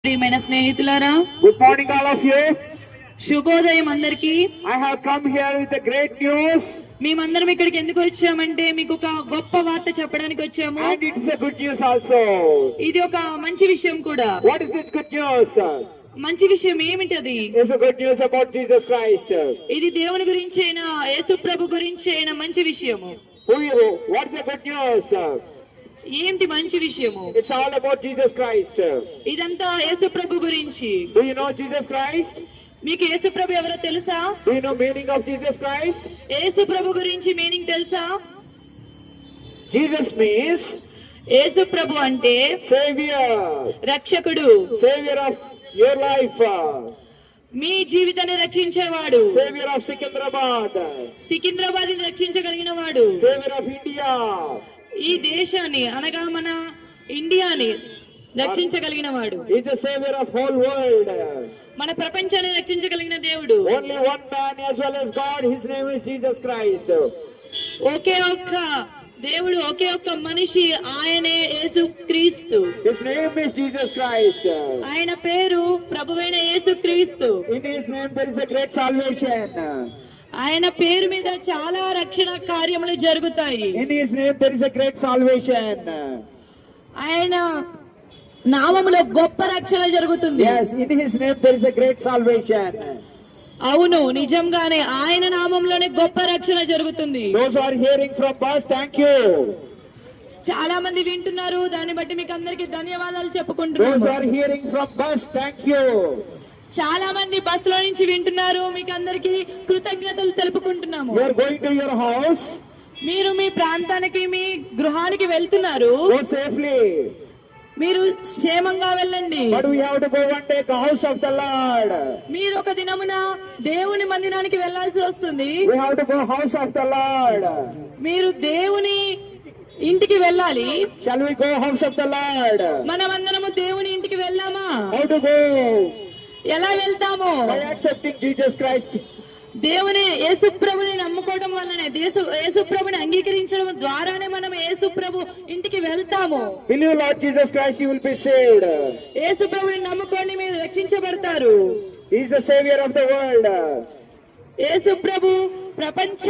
ప్రియమైన స్నేహితులారా, Good morning, all of you. శుభోదయం అందరికి. I have come here with a great news, మేమందరం ఇక్కడికి ఎందుకు వచ్చామంటే మీకు ఒక గొప్ప వార్త చెప్పడానికి వచ్చాము. and it's a good news also. ఇది ఒక మంచి విషయం కూడా. What is this good news? మంచి విషయం ఏమిటది? It's a good news about Jesus Christ. ఇది దేవుని గురించి అయినా యేసు ప్రభు గురించి అయినా మంచి విషయము. What's the good news? ఏంటి మంచి విషయము? It's all about Jesus Christ. ఇదంతా యేసు ప్రభు గురించి. Do you know Jesus Christ? మీకు యేసు ప్రభు ఎవరో తెలుసా? Do you know meaning of Jesus Christ? యేసు ప్రభు గురించి మీనింగ్ తెలుసా? Jesus means యేసు ప్రభు అంటే Savior, రక్షకుడు, Savior of your life, మీ జీవితాన్ని రక్షించేవాడు, Savior of Secunderabad, సికింద్రాబాద్ ని రక్షించగలిగిన వాడు, Savior of India. ఈ దేశాన్ని అనగా మన ఇండియాని రక్షించగలిగిన వాడు, He's the Savior of whole world. మన ప్రపంచాన్ని రక్షించగలిగిన దేవుడు. Only one man as well as God, his name is Jesus Christ. ఒకే ఒక్క దేవుడు, ఒకే ఒక్క మనిషి, ఆయనే యేసు క్రీస్తు. His name is Jesus Christ. ఆయన పేరు ప్రభువైన యేసు క్రీస్తు. In his name there is a great salvation. ఆయన పేరు మీద చాలా రక్షణ కార్యములు జరుగుతాయి. In his name there is a great salvation. ఆయన నామములో గొప్ప రక్షణ జరుగుతుంది. Yes, in his name there is a great salvation. అవును, నిజంగానే ఆయన నామంలోనే గొప్ప రక్షణ జరుగుతుంది. Those who are hearing from us, thank you. చాలా మంది వింటున్నారు, దాన్ని బట్టి మీకు అందరికి ధన్యవాదాలు Those who చెప్పుకుంటున్నాను. are hearing from us, thank you. చాలా మంది బస్సులో నుంచి వింటున్నారు, మీకు అందరికి కృతజ్ఞతలు తెలుపుకుంటున్నాము. You are going to your house. మీరు మీ ప్రాంతానికి, మీ గృహానికి వెళ్తున్నారు. Go safely. మీరు క్షేమంగా వెళ్ళండి. But we have to go one day to the house of the Lord. మీరు ఒక దినమున దేవుని మందిరానికి వెళ్ళాల్సి వస్తుంది. We have to go house of the Lord. మీరు దేవుని ఇంటికి వెళ్ళాలి. Shall we go house of the Lord? మనమందరము దేవుని ఇంటికి వెళ్ళామా? How to go? ఎలా వెళ్తాము? By accepting Jesus Christ. దేవుని యేసు ప్రభుని నమ్ముకోవడం వల్లనే, యేసు ప్రభుని అంగీకరించడం ద్వారానే మనం యేసు ప్రభు ఇంటికి వెళ్తాము. Believe Lord Jesus Christ, you will be saved. యేసు ప్రభుని నమ్ముకోండి, మీరు రక్షించబడతారు. He is the Savior of the world. యేసు ప్రభు ప్రపంచ